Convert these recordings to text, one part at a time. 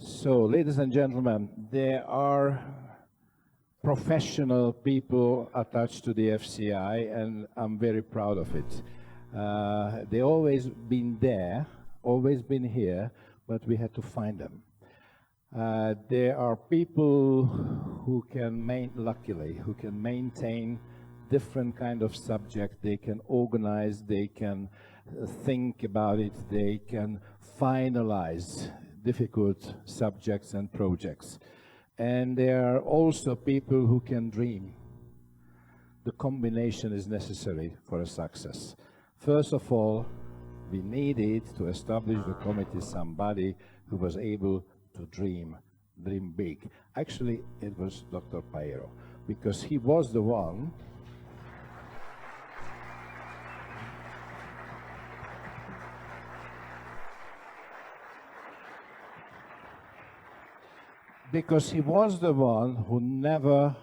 So, ladies and gentlemen, there are professional people attached to the FCI, and I'm very proud of it. They always been there, always been here, but we had to find them. There are people who can luckily, who can maintain different kind of subject. They can organize, they can think about it, they can finalize difficult subjects and projects. And there are also people who can dream. The combination is necessary for a success. First of all, we needed to establish the committee somebody who was able to dream big. Actually, it was Dr. Pairo, because he was the one who never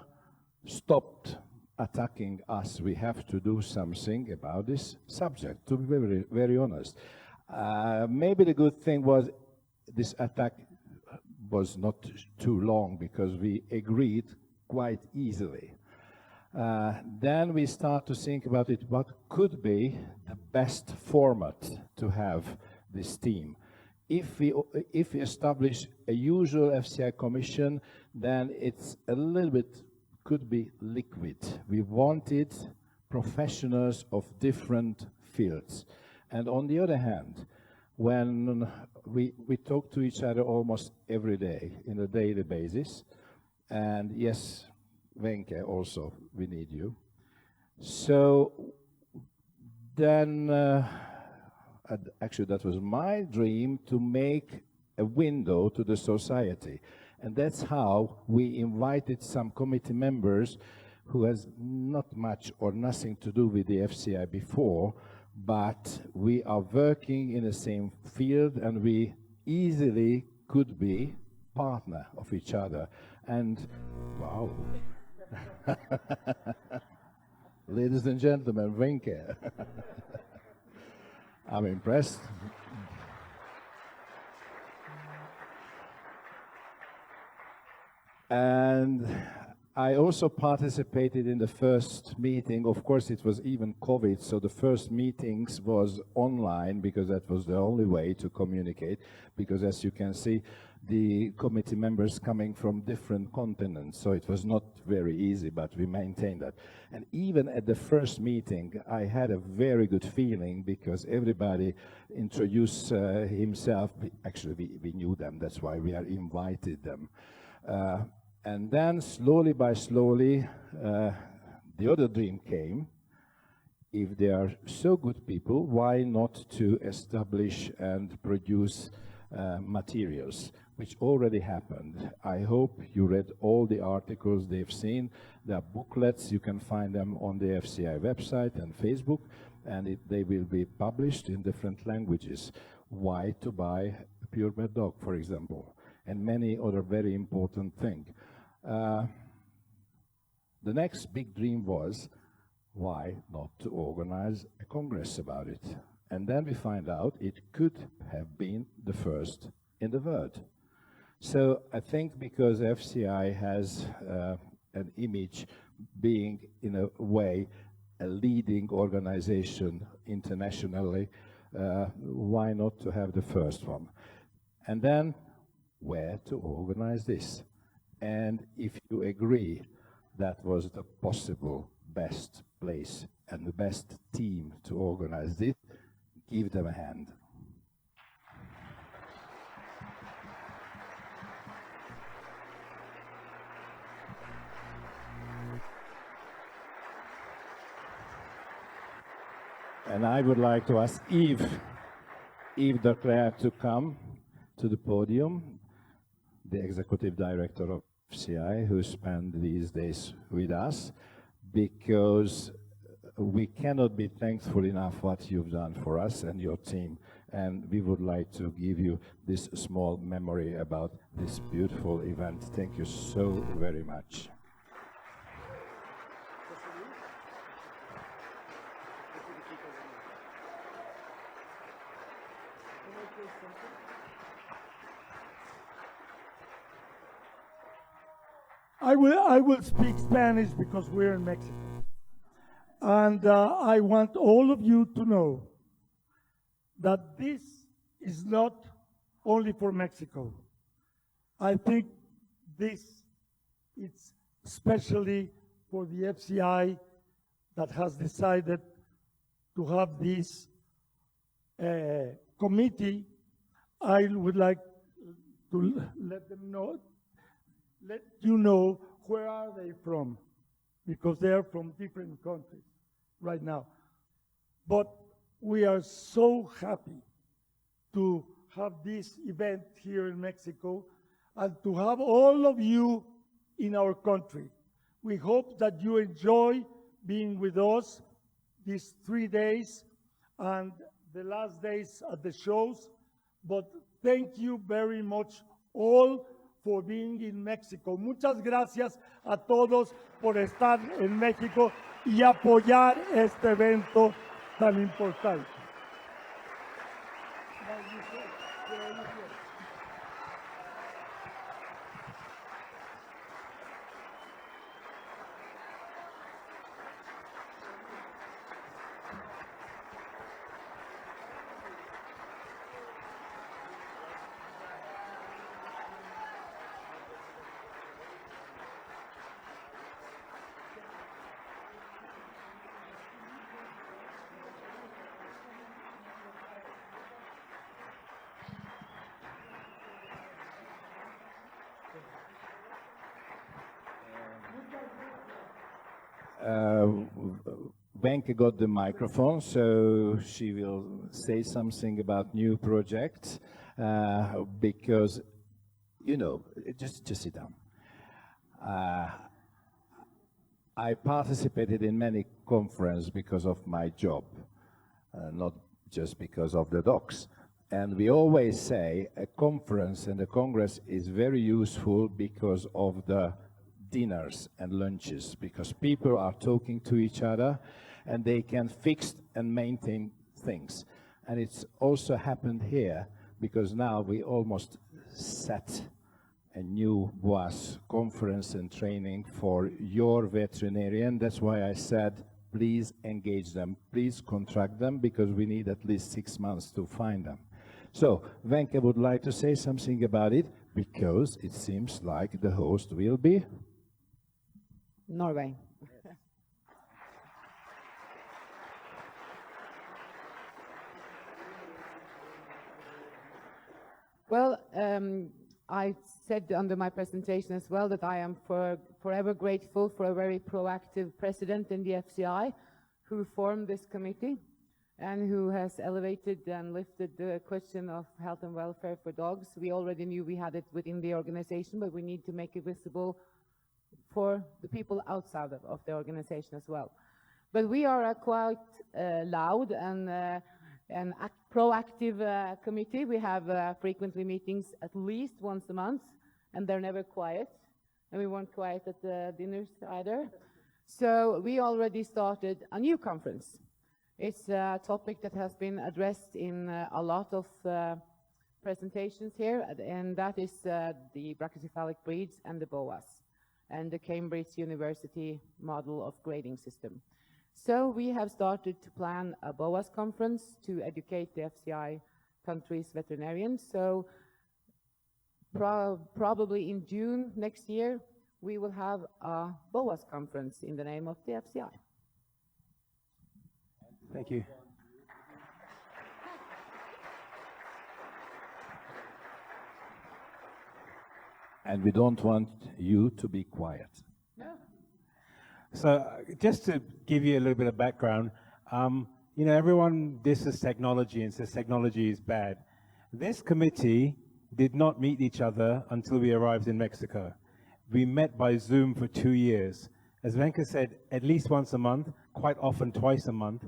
stopped attacking us. We have to do something about this subject, to be very, very honest. Maybe the good thing was this attack was not too long, because we agreed quite easily. Then we start to think about it, what could be the best format to have this team. If we establish a usual FCI commission, then it's a little bit, could be liquid. We wanted professionals of different fields. And on the other hand, when we talk to each other almost every day, in a daily basis, and yes, Wenke also, we need you. So then, actually that was my dream, to make a window to the society. And that's how we invited some committee members who has not much or nothing to do with the FCI before, but we are working in the same field, and we easily could be partner of each other. And wow. Ladies and gentlemen, Wenke. I'm impressed. And I also participated in the first meeting. Of course, it was even COVID, so the first meetings was online, because that was the only way to communicate, because as you can see, the committee members coming from different continents, so it was not very easy, but we maintained that. And even at the first meeting, I had a very good feeling, because everybody introduced himself. Actually, we knew them, that's why we are invited them. And then slowly by slowly, the other dream came. If they are so good people, why not to establish and produce materials, which already happened. I hope you read all the articles they've seen. There are booklets, you can find them on the FCI website and Facebook, and they will be published in different languages. Why to buy a purebred dog, for example, and many other very important things. The next big dream was, why not to organize a congress about it? And then we find out it could have been the first in the world. So I think because FCI has an image being, in a way, a leading organization internationally, why not to have the first one? And then, where to organize this? And if you agree, that was the possible best place and the best team to organize this, give them a hand. And I would like to ask Yves de Clercq to come to the podium, the executive director of FCI, who spent these days with us, because we cannot be thankful enough what you've done for us and your team. And we would like to give you this small memory about this beautiful event. Thank you so very much. I will speak Spanish because we're in Mexico. And I want all of you to know that this is not only for Mexico. I think this is especially for the FCI that has decided to have this committee. I would like to let you know where are they from, because they are from different countries right now. But we are so happy to have this event here in Mexico and to have all of you in our country. We hope that you enjoy being with us these 3 days and the last days at the shows. But thank you very much all for being in Mexico. Muchas gracias a todos por estar en México y apoyar este evento tan importante. Wenche got the microphone, so she will say something about new projects, because, you know, just sit down. I participated in many conferences because of my job, not just because of the dogs. And we always say a conference and a congress is very useful because of the dinners and lunches, because people are talking to each other and they can fix and maintain things. And it's also happened here because now we almost set a new BOAS conference and training for your veterinarian. That's why I said, please engage them, please contract them, because we need at least 6 months to find them. So Wenche would like to say something about it, because it seems like the host will be Norway. Well, I said under my presentation as well that I am forever grateful for a very proactive president in the FCI who formed this committee and who has elevated and lifted the question of health and welfare for dogs. We already knew we had it within the organization, but we need to make it visible for the people outside of the organization as well. But we are a quite loud and proactive committee. We have frequently meetings at least once a month, and they're never quiet. And we weren't quiet at the dinners either. So we already started a new conference. It's a topic that has been addressed in a lot of presentations here, and that is the brachycephalic breeds and the BOAS, and the Cambridge University model of grading system. So we have started to plan a BOAS conference to educate the FCI countries' veterinarians. So probably in June next year, we will have a BOAS conference in the name of the FCI. Thank you. And we don't want you to be quiet. No. So just to give you a little bit of background, you know, everyone disses technology and says technology is bad. This committee did not meet each other until we arrived in Mexico. We met by Zoom for 2 years. As Wenche said, at least once a month, quite often twice a month.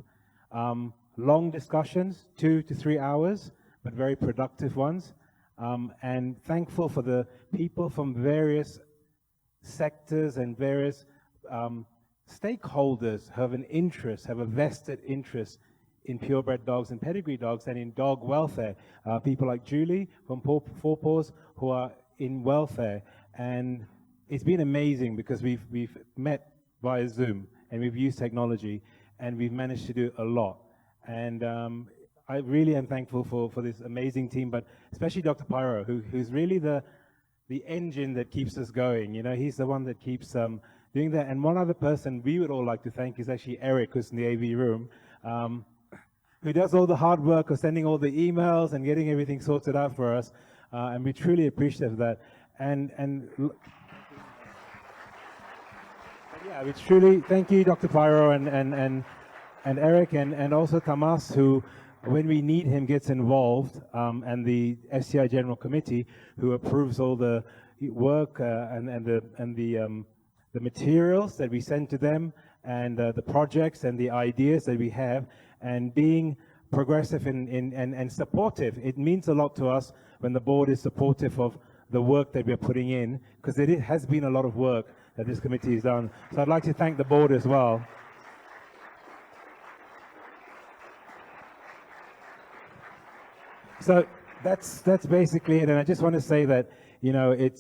Long discussions, 2 to 3 hours, but very productive ones. And thankful for the people from various sectors and various stakeholders who have an interest, have a vested interest in purebred dogs and pedigree dogs and in dog welfare. People like Julie from Four Paws who are in welfare. And it's been amazing because we've met via Zoom and we've used technology and we've managed to do a lot. And I really am thankful for this amazing team, but especially Dr. Pyro, who's really the engine that keeps us going. You know, he's the one that keeps doing that. And one other person we would all like to thank is actually Eric, who's in the AV room, who does all the hard work of sending all the emails and getting everything sorted out for us. And we truly appreciate that. And yeah, we truly thank you, Dr. Pyro and Eric and also Tamas, who, when we need him, gets involved, and the FCI General Committee, who approves all the work and the materials that we send to them, and the projects and the ideas that we have, and being progressive and supportive. It means a lot to us when the board is supportive of the work that we're putting in, because it has been a lot of work that this committee has done. So I'd like to thank the board as well. So that's basically it, and I just want to say that, you know, it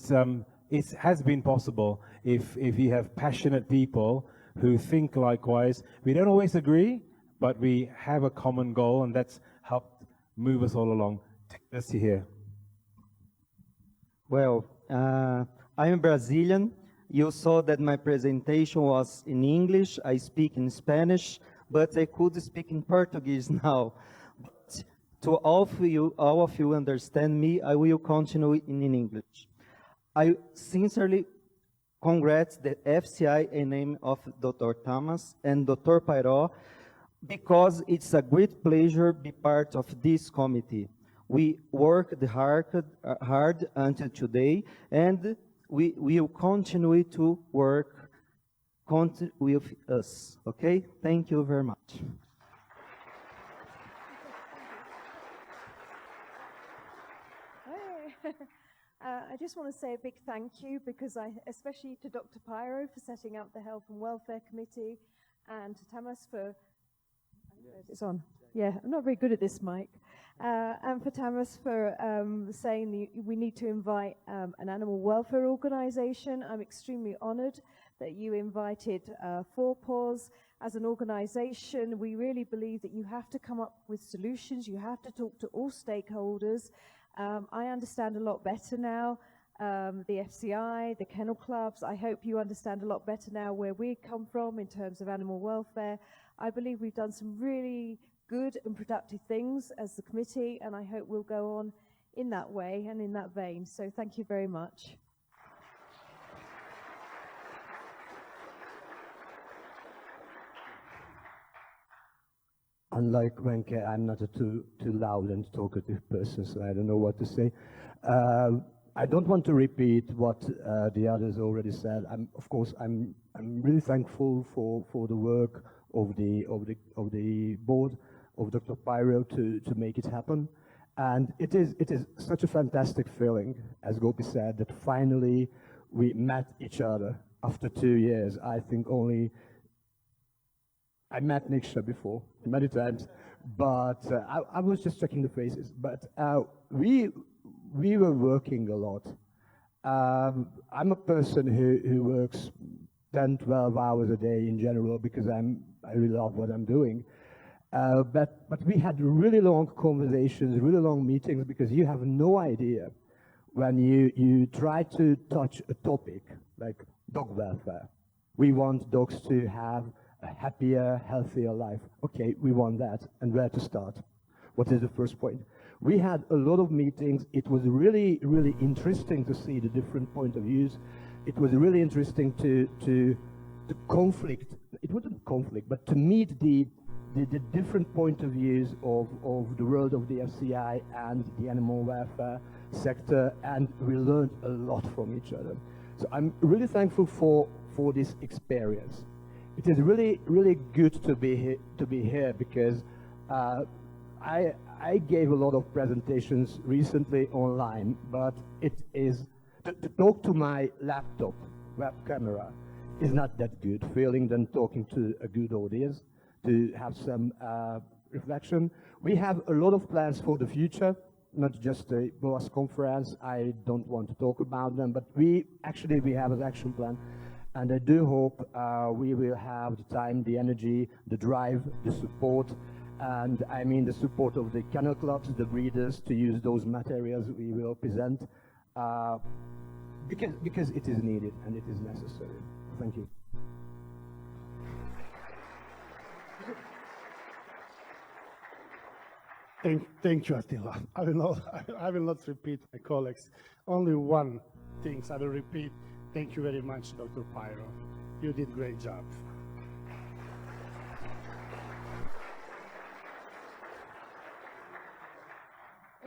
has been possible if you have passionate people who think likewise. We don't always agree, but we have a common goal, and that's helped move us all along. Let's see here. Well, I'm Brazilian. You saw that my presentation was in English. I speak in Spanish, but I could speak in Portuguese now. But to all of you understand me, I will continue in English. I sincerely congratulate the FCI in name of Dr. Tamas and Dr. Pyro, because it's a great pleasure to be part of this committee. We worked hard until today, and we will continue to work with us. Okay? Thank you very much. I just want to say a big thank you, because especially to Dr. Pyro for setting up the Health and Welfare Committee, and to Tamas for, it's on. Yeah, I'm not very good at this mic. And for Tamas for saying we need to invite an animal welfare organization. I'm extremely honored that you invited Four Paws. As an organization, we really believe that you have to come up with solutions. You have to talk to all stakeholders. I understand a lot better now, the FCI, the kennel clubs. I hope you understand a lot better now where we come from in terms of animal welfare. I believe we've done some really good and productive things as the committee, and I hope we'll go on in that way and in that vein. So thank you very much. Unlike Wenke, I'm not a too loud and talkative person, so I don't know what to say. I don't want to repeat what the others already said. Of course, I'm really thankful for the work of the board of Dr. Pyro to make it happen, and it is such a fantastic feeling, as Gopi said, that finally we met each other after 2 years. I think I met Niksha before many times, but I was just checking the faces. But we were working a lot. I'm a person who works 10, 12 hours a day in general, because I really love what I'm doing. But we had really long conversations, really long meetings, because you have no idea when you try to touch a topic like dog welfare. We want dogs to have a happier, healthier life. Okay, we want that, and where to start? What is the first point? We had a lot of meetings. It was really, really interesting to see the different point of views. It was really interesting to conflict. It wasn't conflict, but to meet the different point of views of the world of the FCI and the animal welfare sector, and we learned a lot from each other. So I'm really thankful for this experience. It is really, really good to be here because I gave a lot of presentations recently online, but it is to talk to my laptop web camera is not that good feeling than talking to a good audience, to have some reflection. We have a lot of plans for the future. not just a BOAS conference. I don't want to talk about them, but we have an action plan. And I do hope we will have the time, the energy, the drive, the support, and I mean the support of the kennel clubs, the breeders, to use those materials we will present, because it is needed and it is necessary. Thank you. Thank you, Attila. I will not repeat my colleagues. Only one thing I will repeat. Thank you very much, Dr. Pyro. You did a great job.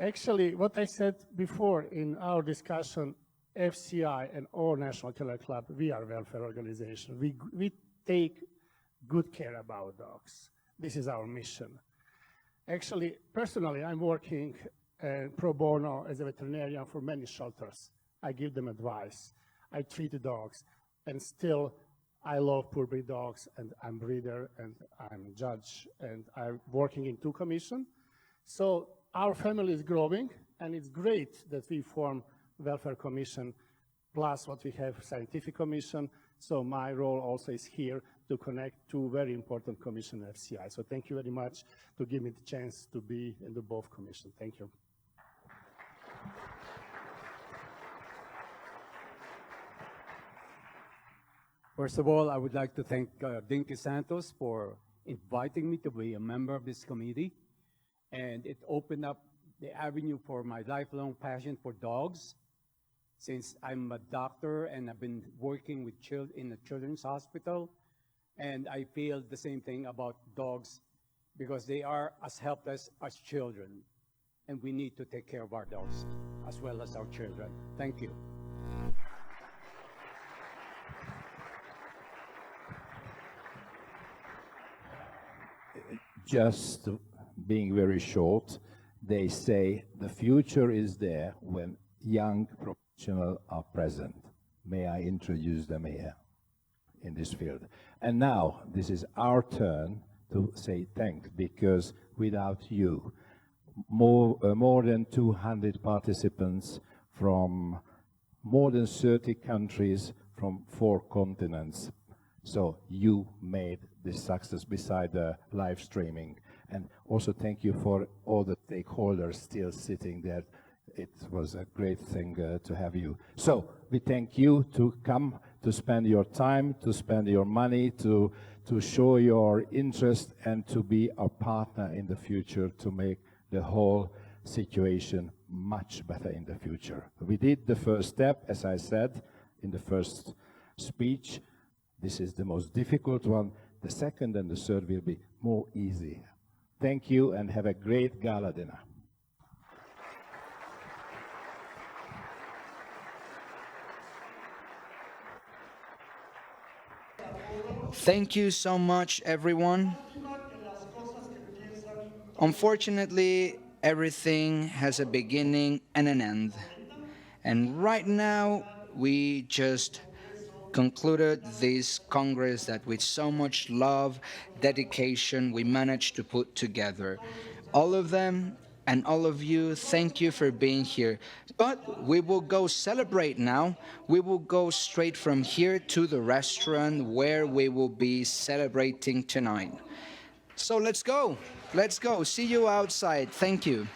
Actually, what I said before in our discussion, FCI and all National Kennel Club, we are a welfare organization. We take good care about dogs. This is our mission. Actually, personally, I'm working pro bono as a veterinarian for many shelters. I give them advice. I treat the dogs, and still I love poor breed dogs, and I'm breeder, and I'm judge, and I'm working in 2 commissions. So our family is growing, and it's great that we form welfare commission, plus what we have scientific commission. So my role also is here to connect 2 very important commission FCI. So thank you very much to give me the chance to be in the both commission. Thank you. First of all, I would like to thank Dinky Santos for inviting me to be a member of this committee. And it opened up the avenue for my lifelong passion for dogs. Since I'm a doctor and I've been working with children in a children's hospital, and I feel the same thing about dogs because they are as helpless as children. And we need to take care of our dogs as well as our children. Thank you. Just being very short, they say the future is there when young professionals are present. May I introduce them here in this field? And now, this is our turn to say thanks, because without you, more than 200 participants from more than 30 countries from 4 continents. So you made this success beside the live streaming. And also thank you for all the stakeholders still sitting there. It was a great thing to have you. So we thank you to come, to spend your time, to spend your money, to show your interest, and to be our partner in the future to make the whole situation much better in the future. We did the first step, as I said in the first speech. This is the most difficult one. The second and the third will be more easy. Thank you and have a great gala dinner. Thank you so much, everyone. Unfortunately, everything has a beginning and an end. And right now, we just concluded this Congress that with so much love, dedication, we managed to put together. All of them and all of you, thank you for being here. But we will go celebrate now. We will go straight from here to the restaurant where we will be celebrating tonight. So let's go. Let's go. See you outside. Thank you.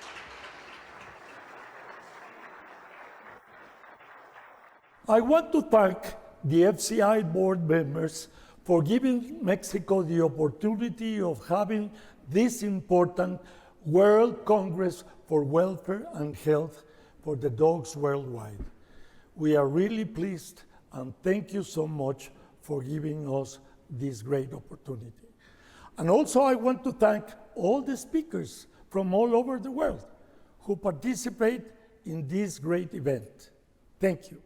I want to thank the FCI board members for giving Mexico the opportunity of having this important World Congress for Welfare and Health for the dogs worldwide. We are really pleased, and thank you so much for giving us this great opportunity. And also I want to thank all the speakers from all over the world who participate in this great event. Thank you.